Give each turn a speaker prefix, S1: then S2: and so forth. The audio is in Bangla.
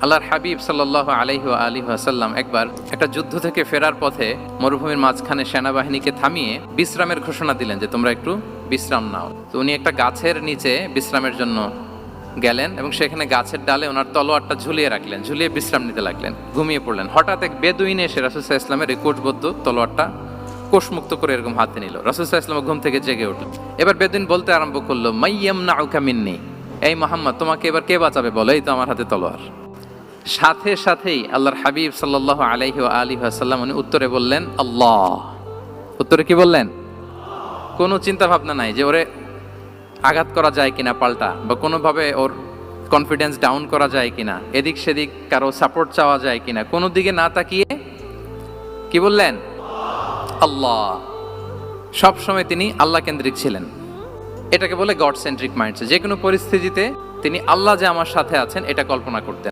S1: আল্লাহর হাবিব সাল্লাল্লাহু আলাইহি ওয়া আলিহি ওয়াসাল্লাম একবার একটা যুদ্ধ থেকে ফেরার পথে মরুভূমির মাঝখানে সেনাবাহিনীকে থামিয়ে বিশ্রামের ঘোষণা দিলেন যে তোমরা একটু বিশ্রাম নাও। তো উনি একটা গাছের নিচে বিশ্রামের জন্য গেলেন এবং সেখানে গাছের ডালে ওনার তলোয়ারটা ঝুলিয়ে রাখলেন, ঝুলিয়ে বিশ্রাম নিতে লাগলেন, ঘুমিয়ে পড়লেন। হঠাৎ এক বেদুইন এসে রাসূল সাল্লাল্লাহু আলাইহি ওয়াসাল্লামের এই কোষবদ্ধ তলোয়ারটা কোষমুক্ত করে এরকম হাতে নিল। রাসূল সাল্লাল্লাহু আলাইহি ওয়াসাল্লাম ঘুম থেকে জেগে উঠলেন। এবার বেদুইন বলতে আরম্ভ করলো, মাইয়ামনাউকা মিন্নি, এই মুহাম্মদ তোমাকে এবার কে বাঁচাবে বলো, এই তো আমার হাতে তলোয়ার। সাথে সাথেই আল্লাহর হাবিব সাল্লাল্লাহু আলাইহি ওয়া আলিহি ওয়াসাল্লাম উনি উত্তরে বললেন আল্লাহ। উত্তরে কি বললেন? কোনো চিন্তা ভাবনা নাই যে ওরে আঘাত করা যায় কিনা পাল্টা, বা কোনোভাবে ওর কনফিডেন্স ডাউন করা যায় কিনা, এদিক সেদিক কারো সাপোর্ট চাওয়া যায় কিনা, কোনো দিকে না তাকিয়ে কি বললেন? আল্লাহ। সব সময় তিনি আল্লাহ কেন্দ্রিক ছিলেন। এটাকে বলে গড সেন্ট্রিক মাইন্ডসেট। যে কোনো পরিস্থিতিতে তিনি আল্লাহ যে আমার সাথে আছেন এটা কল্পনা করতেন।